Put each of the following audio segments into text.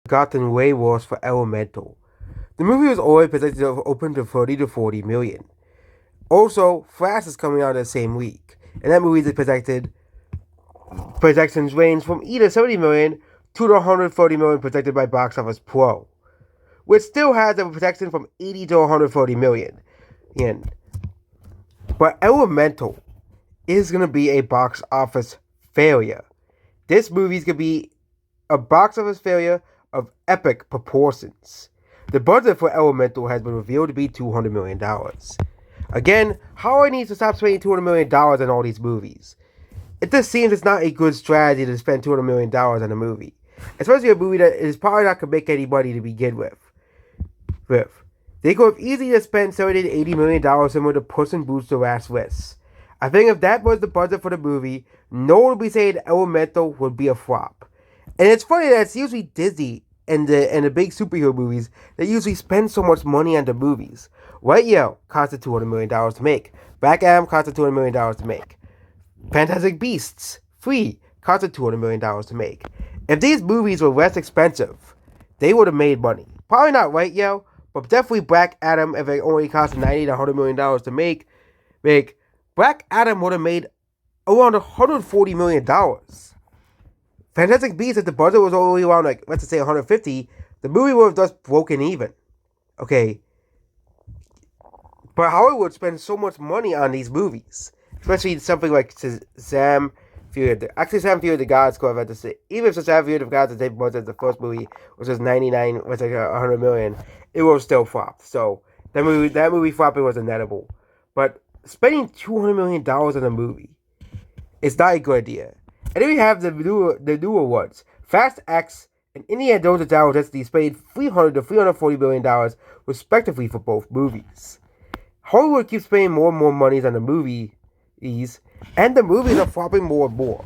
gotten way worse for Elemental. The movie was always projected to open to 30 to 40 million. Also, Flash is coming out the same week, and that movie is projections range from either 70 million to the 130 million projected by Box Office Pro, which still has a projection from 80 to 140 million. Yen. But Elemental is going to be a box office failure. This movie is going to be a box office failure of epic proportions. The budget for Elemental has been revealed to be $200 million. Again, Hollywood needs to stop spending $200 million on all these movies. It just seems it's not a good strategy to spend $200 million on a movie. Especially a movie that is probably not going to make any money to begin with. They could have easily just spent $70 to $80 million similar to Puss in Boots: The Last Wish. I think if that was the budget for the movie, no one would be saying Elemental would be a flop. And it's funny that it's usually Disney and the big superhero movies that usually spend so much money on the movies. White Yell costed $200 million to make. Black Adam costed $200 million to make. Fantastic Beasts 3 costed $200 million to make. If these movies were less expensive, they would have made money. Probably not White Yell, but definitely Black Adam, if it only cost $90 to $100 million to make, Black Adam would have made around $140 million. Fantastic Beasts, if the budget was only around, let's just say 150, the movie would have just broken even. Okay. But Hollywood spends so much money on these movies. Especially something like Shazam, Fury of the Gods could have had to say. Even if Shazam, Fury of the Gods, the same budget as the first movie, which was 99, was like 100 million, it was still flop. So that movie flopping was inedible. But spending $200 million on a movie is not a good idea. And then we have the newer ones. Fast X and Indiana Jones and Dial Destiny spending $300 to $340 million respectively for both movies. Hollywood keeps spending more and more money on the movies, and the movies are flopping more and more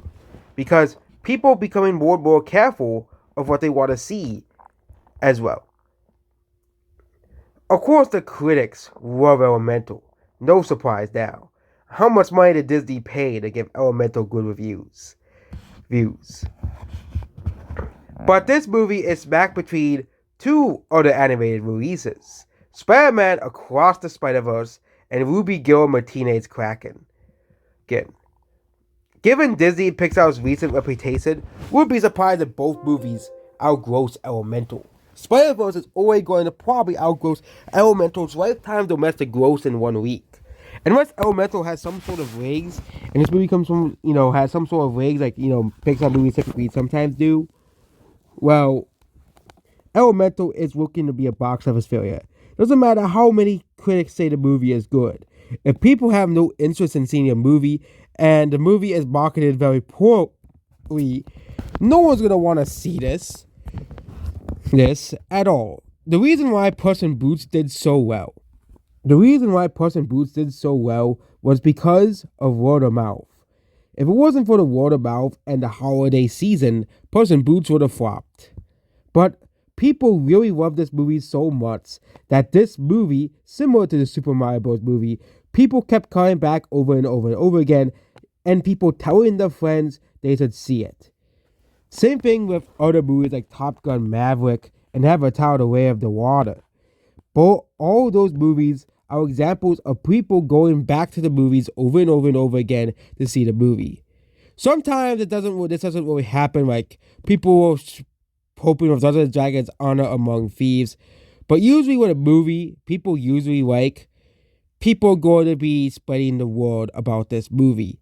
because people are becoming more and more careful of what they want to see as well. Of course, the critics love Elemental. No surprise now. How much money did Disney pay to give Elemental good reviews? But this movie is smack between two other animated releases: Spider-Man Across the Spider-Verse and Ruby Gil Martinez Kraken. Again, given Disney and Pixar's recent reputation, we'd be surprised if both movies outgross Elemental. Spider-Verse is always going to probably outgross Elemental's lifetime domestic gross in 1 week. Unless Elemental has some sort of legs, and this movie comes from, has some sort of legs like, Pixar movies typically sometimes do, well, Elemental is looking to be a box office failure. Doesn't matter how many critics say the movie is good. If people have no interest in seeing a movie, and the movie is marketed very poorly, no one's going to want to see this at all. The reason why Puss in Boots did so well was because of word of mouth. If it wasn't for the word of mouth and the holiday season, Puss in Boots would have flopped. But people really love this movie so much that this movie, similar to the Super Mario Bros. Movie, people kept coming back over and over and over again, and people telling their friends they should see it. Same thing with other movies like Top Gun Maverick and Avatar: The Way of the Water. But all those movies are examples of people going back to the movies over and over and over again to see the movie. Sometimes this doesn't really happen, like people hoping of Dungeons and Dragons Honor Among Thieves. But usually with a movie, people usually people are going to be spreading the word about this movie.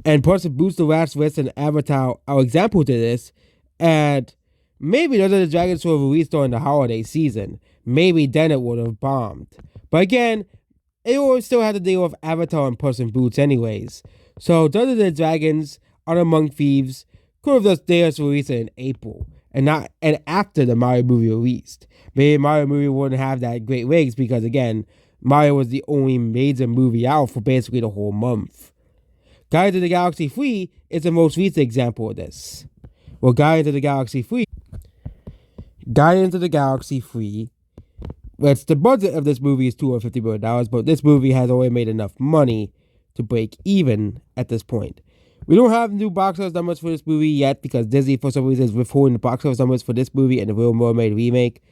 And Puss in Boots: The Last Wish and Avatar are examples to this. And maybe Dungeons and Dragons were released during the holiday season. Maybe then it would have bombed. But again, it would still have to deal with Avatar and Puss in Boots anyways. So Dungeons and Dragons Honor Among Thieves could have just released it in April. And after the Mario movie released. Maybe Mario movie wouldn't have that great legs because, again, Mario was the only major movie out for basically the whole month. Guardians of the Galaxy 3 is the most recent example of this. Well, Guardians of the Galaxy 3, which the budget of this movie is $250 million, but this movie has already made enough money to break even at this point. We don't have new box office numbers for this movie yet because Disney, for some reason, is withholding the box office numbers for this movie and the Little Mermaid remake.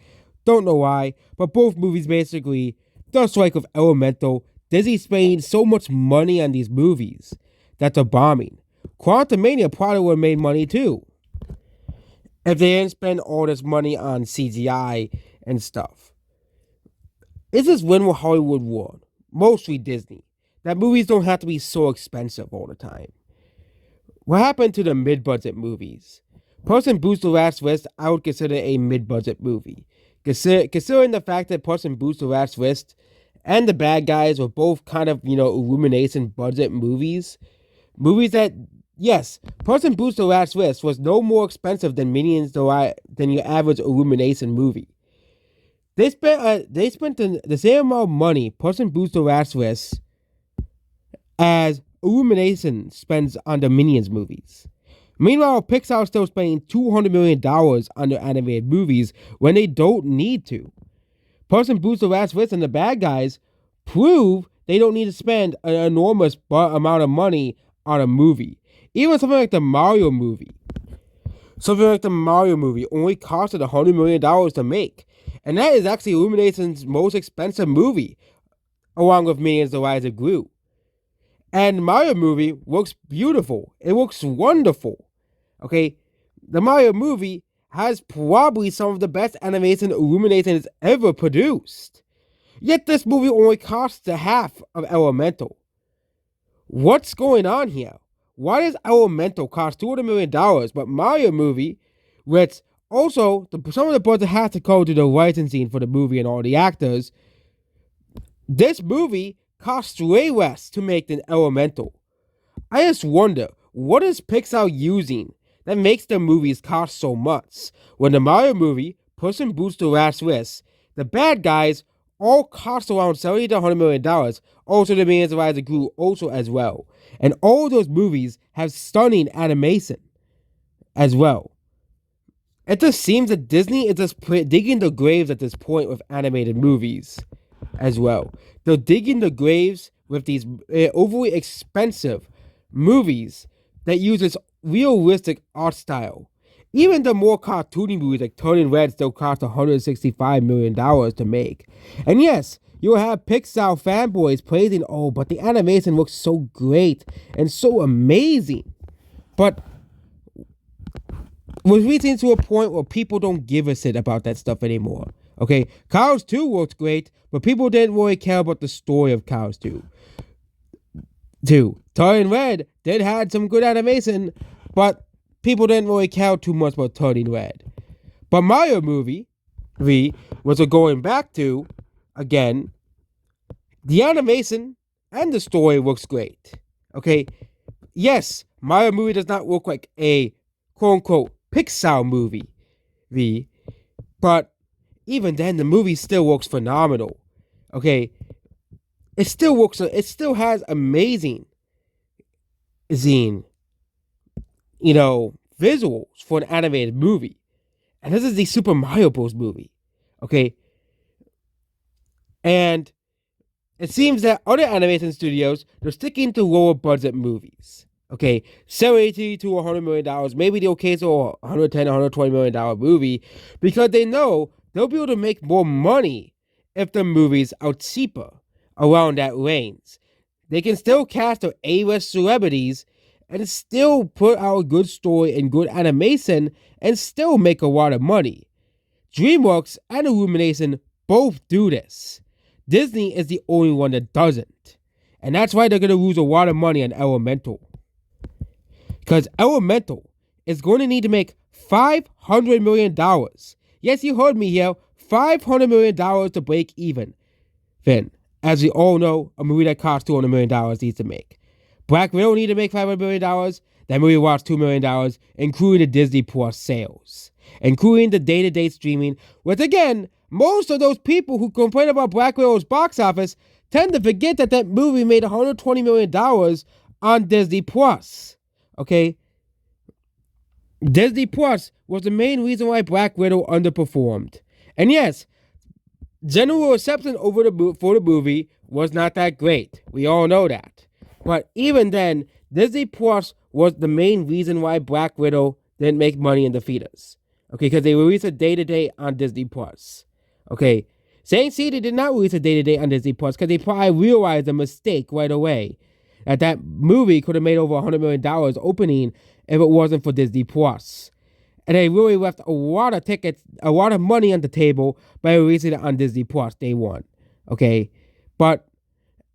Don't know why, but both movies basically, the strike of Elemental, Disney spending so much money on these movies that they're bombing. Quantumania probably would have made money too if they didn't spend all this money on CGI and stuff. This is when will Hollywood won, mostly Disney, that movies don't have to be so expensive all the time. What happened to the mid-budget movies? Puss in Boots: The Last Wish, I would consider a mid-budget movie. Considering the fact that Puss in Boots: The Last Wish and The Bad Guys were both kind of, Illumination budget movies. Movies that, yes, Puss in Boots: The Last Wish was no more expensive than Minions than your average Illumination movie. They spent the same amount of money, Puss in Boots: The Last Wish, as Illumination spends on the Minions movies. Meanwhile, Pixar is still spending $200 million on their animated movies when they don't need to. Puss in Boots: The Last Wish and The Bad Guys prove they don't need to spend an enormous amount of money on a movie. Even something like the Mario movie. Only costed $100 million to make. And that is actually Illumination's most expensive movie, along with Minions: The Rise of Gru. And Mario movie looks beautiful. It looks wonderful. Okay, the Mario movie has probably some of the best animation Illumination has ever produced. Yet this movie only costs the half of Elemental. What's going on here? Why does Elemental cost $200 million, but Mario movie, which also some of the budget has to go to the licensing for the movie and all the actors, this movie costs way less to make than Elemental. I just wonder, what is Pixar using that makes their movies cost so much? When the Mario movie, Puss in Boots: The Last Wish, The Bad Guys all cost around $70 to $100 million. Also, The Minions: The Rise of Gru also as well. And all those movies have stunning animation as well. It just seems that Disney is just digging the graves at this point with animated movies as well. They're digging the graves with these overly expensive movies that use this realistic art style. Even the more cartoony movies like Turning Red still cost $165 million to make. And yes, you'll have Pixar fanboys praising, oh, but the animation looks so great and so amazing. But we're reaching to a point where people don't give a shit about that stuff anymore. Okay, Cars 2 looks great, but people didn't really care about the story of Cars 2. Turning Red did have some good animation, but people didn't really care too much about Turning Red. But Mario movie, was going back to, again, the animation and the story looks great. Okay, yes, Mario movie does not look like a quote-unquote Pixar movie, but even then, the movie still looks phenomenal. Okay, it still has amazing visuals for an animated movie. And this is the Super Mario Bros. Movie. Okay, and it seems that other animation studios, they're sticking to lower budget movies. Okay, $70 to $100 million, maybe the occasional $110, $120 million movie, because they know they'll be able to make more money if the movies are cheaper around that range. They can still cast their A-list celebrities and still put out a good story and good animation and still make a lot of money. DreamWorks and Illumination both do this. Disney is the only one that doesn't. And that's why they're going to lose a lot of money on Elemental. Because Elemental is going to need to make $500 million. Yes, you heard me here. $500 million to break even. Then, as we all know, a movie that costs $200 million needs to make. Black Widow need to make $500 million. That movie costs $2 million, including the Disney Plus sales. Including the day-to-day streaming, which again, most of those people who complain about Black Widow's box office tend to forget that that movie made $120 million on Disney Plus. Okay? Disney Plus was the main reason why Black Widow underperformed. And yes, general reception for the movie was not that great. We all know that. But even then, Disney Plus was the main reason why Black Widow didn't make money in the theaters. Okay, because they released a day-to-day on Disney Plus. Okay, Shang-Chi did not release a day-to-day on Disney Plus because they probably realized a mistake right away. That movie could have made over $100 million opening if it wasn't for Disney Plus. And they really left a lot of tickets, a lot of money on the table by releasing it on Disney Plus day one. Okay, but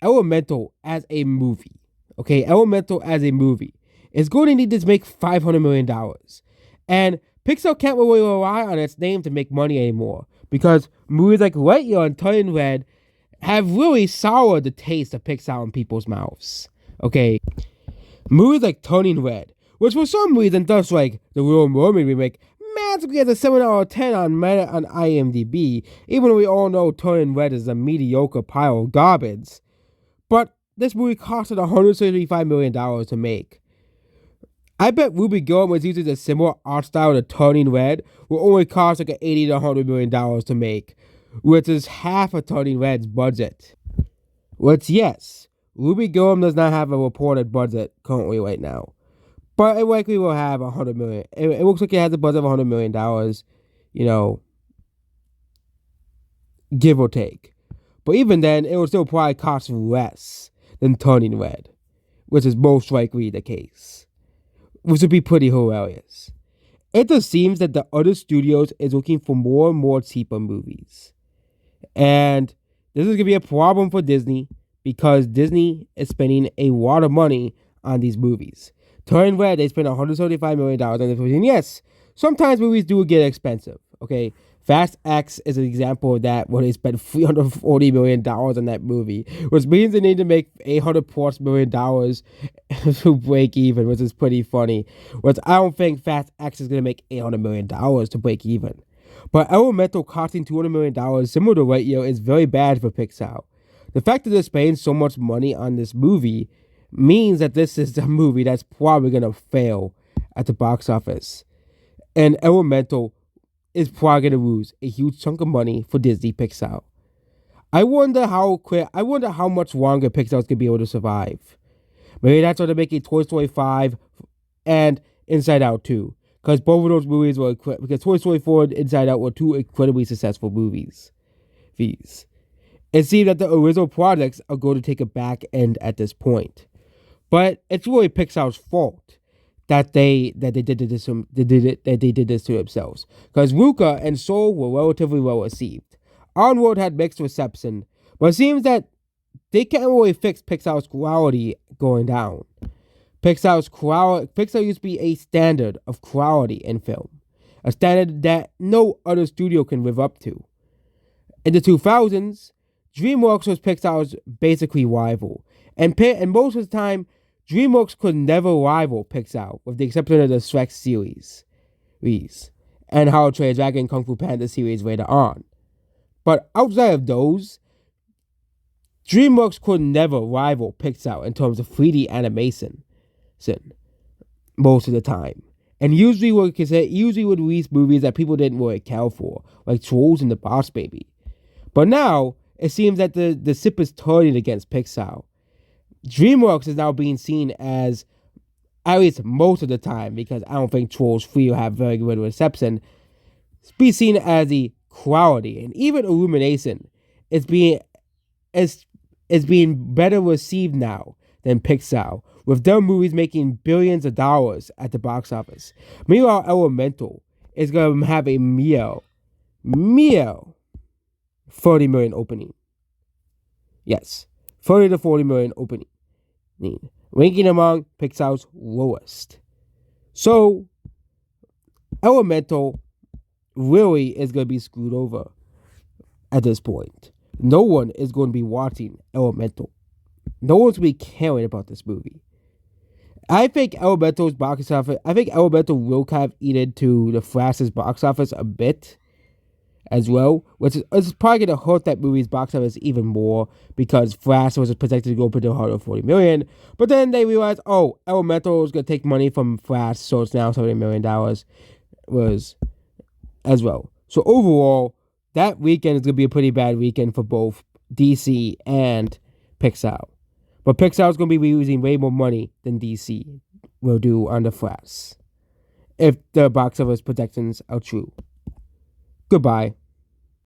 Elemental as a movie, Elemental as a movie is going to need to make $500 million. And Pixar can't really rely on its name to make money anymore because movies like Lightyear and Turning Red have really soured the taste of Pixar in people's mouths. Okay, movies like Turning Red, which for some reason does like the Little Mermaid remake, magically has a 7 out of 10 on IMDb, even though we all know Turning Red is a mediocre pile of garbage. But this movie costed $175 million to make. I bet Ruby Gillum was using a similar art style to Turning Red, will only cost like $80 to $100 million to make, which is half of Turning Red's budget. Which, yes, Ruby Gillum does not have a reported budget currently right now, but it likely will have $100 million. It looks like it has a budget of $100 million, give or take. But even then, it will still probably cost less than Turning Red, which is most likely the case, which would be pretty hilarious. It just seems that the other studios is looking for more and more cheaper movies. And this is going to be a problem for Disney because Disney is spending a lot of money on these movies. Turning Red, they spent $175 million on this movie. And yes, sometimes movies do get expensive, okay? Fast X is an example of that, where they spent $340 million on that movie, which means they need to make $800+ million to break even, which is pretty funny. Which I don't think Fast X is going to make $800 million to break even. But Elemental costing $200 million, similar to Lightyear, is very bad for Pixar. The fact that they're spending so much money on this movie means that this is a movie that's probably going to fail at the box office. And Elemental is probably going to lose a huge chunk of money for Disney Pixar. I wonder how much longer Pixar is going to be able to survive. Maybe that's why they're making Toy Story 5 and Inside Out 2. Because both of those movies were, because Toy Story 4 and Inside Out were two incredibly successful movies. It seems that the original projects are going to take a back end at this point. But it's really Pixar's fault that they did this to themselves. Because Luca and Soul were relatively well received. Onward had mixed reception, but it seems that they can't really fix Pixar's quality going down. Pixar used to be a standard of quality in film, a standard that no other studio can live up to. In the 2000s, DreamWorks was Pixar's basically rival, and most of the time, DreamWorks could never rival Pixar, with the exception of the Shrek series, and How to Train Your Dragon and Kung Fu Panda series later on. But outside of those, DreamWorks could never rival Pixar in terms of 3D animation, most of the time. And usually would release movies that people didn't really care for, like Trolls and The Boss Baby. But now, it seems that the ship is turning against Pixar. DreamWorks is now being seen as, at least most of the time, because I don't think Trolls 3 will have very good reception, be seen as the quality. And even Illumination is being better received now than Pixar, with their movies making billions of dollars at the box office. Meanwhile, Elemental is going to have a mere 30 million opening. Yes, 30 to 40 million opening. Ranking among Pixar's lowest. So, Elemental really is going to be screwed over at this point. No one is going to be watching Elemental. No one's going to be caring about this movie. I think Elemental will kind of eat into the Flash's box office a bit as well, which is probably going to hurt that movie's box office even more because Flash was projected to go up to $140 million. But then they realized, Elemental is going to take money from Flash, so it's now $70 million was as well. So overall, that weekend is going to be a pretty bad weekend for both DC and Pixar. But Pixar's going to be losing way more money than DC will do on the Flash if the box office projections are true. Goodbye.